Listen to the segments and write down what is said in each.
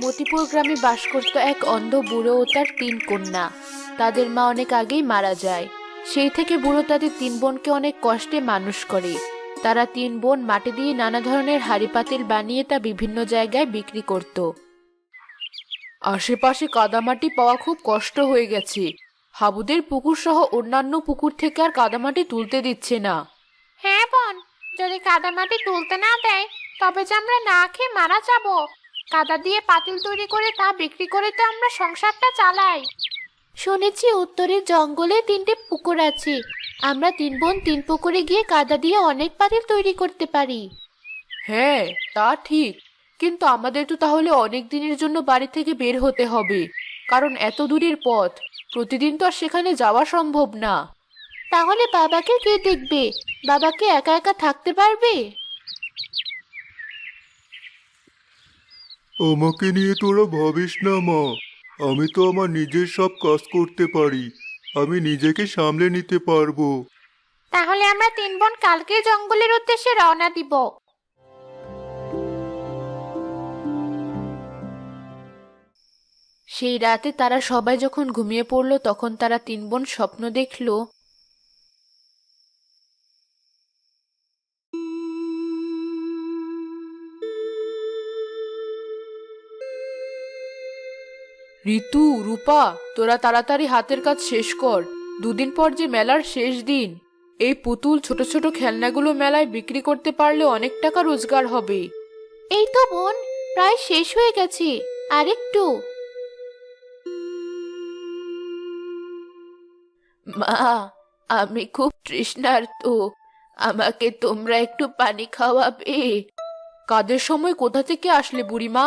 মতিপুর গ্রামে বাস করত এক অন্ধ বুড়ো ও তার 3 কন্যা। তাদের মা অনেক আগেই মারা যায়। সেই থেকে বুড়ো তাদের 3 বোনকে অনেক কষ্টে মানুষ করে। তারা 3 বোন মাটি দিয়ে নানা ধরনের হাঁড়ি পাতিল বানিয়ে তা বিভিন্ন জায়গায় বিক্রি করত। আশেপাশে কাদামাটি পাওয়া খুব কষ্ট হয়ে গেছে। হাবুদের পুকুর সহ অন্যান্য পুকুর থেকে আর কাদামাটি তুলতে দিচ্ছে না। হ্যাঁ বোন, যদি কাদামাটি তুলতে না দেয় তবে যে আমরা না খেয়ে মারা যাব। কাদা দিয়ে পাতিল তৈরি করে তা বিক্রি করে তো আমরা সংসারটা চালাই। শুনেছি উত্তরের জঙ্গলে 3টে পুকুর আছে। আমরা 3 বোন 3 পুকুরে গিয়ে কাদা দিয়ে অনেক পাতিল তৈরি করতে পারি। হ্যাঁ, তা ঠিক। কিন্তু আমাদের তো তাহলে অনেক দিনের জন্য বাড়ি থেকে বের হতে হবে, কারণ এত দূরের পথ। প্রতিদিন তো আর সেখানে যাওয়া সম্ভব না। তাহলে বাবাকে কে দেখবে? বাবাকে একা একা থাকতে পারবে? আমাকে নিয়ে তোরা ভাবিস না মা। আমি তো আমার নিজের সব কাজ করতে পারি। আমি নিজেকে সামলে নিতে পারবো। তাহলে আমরা 3 বোন কালকে জঙ্গলের উদ্দেশ্যে রওনা দিব। সেই রাতে তারা সবাই যখন ঘুমিয়ে পড়ল তখন তারা 3 বোন স্বপ্ন দেখল। ঋতু, রূপা, তোরা তাড়াতাড়ি হাতের কাজ শেষ কর। 2 দিন পর যে মেলার শেষ দিন। এই পুতুল ছোট ছোট খেলনাগুলো মেলায় বিক্রি করতে পারলে অনেক টাকা রোজগার হবে। এই তো বোন, প্রায় শেষ হয়ে গেছে। আরেকটু। মা, আমি খুব তৃষ্ণার্ত। আমাকে তোমরা একটু পানি খাওয়াবে? কাদের সময় কোথা থেকে আসলে বুড়িমা?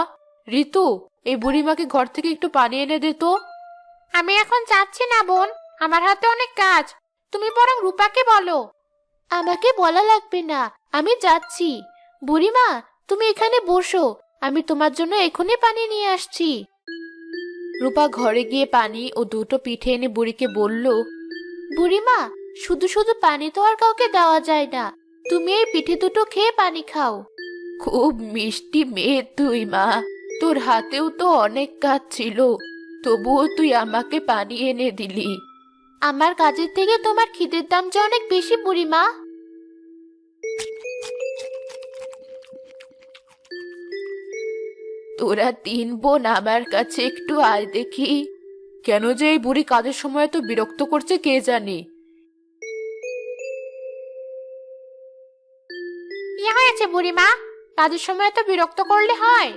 ঋতু, এই বুড়িমাকে ঘর থেকে একটু পানি এনে দে তো। আমি এখন যাচ্ছি না বোন, আমার হাতে অনেক কাজ। তুমি বরং রূপাকে বলো। আমাকে বলা লাগবে না, আমি যাচ্ছি। বুড়িমা, তুমি এখানে বসো, আমি তোমার জন্য এখনই পানি নিয়ে আসছি। রূপা ঘরে গিয়ে পানি ও 2টো পিঠে এনে বুড়িকে বলল, বুড়িমা, শুধু শুধু পানি তো আর কাউকে দেওয়া যায় না। তুমি এই পিঠে 2টো খেয়ে পানি খাও। খুব মিষ্টি মেয়ে তুই মা। তোর হাতেও তো অনেক কাজ ছিল, তবুও তুই আমাকে পানি এনে দিলি। আমার কাজের থেকে তোমার খিদের দাম যে অনেক বেশি বুড়িমা। তোরা 3 বোন আমার কাছে একটু আয় দেখি। কেন যে এই বুড়ি কাজের সময় তো বিরক্ত করছে কে জানে। কি হয়েছে বুড়িমা? কাজের সময় তো বিরক্ত করলে হয়?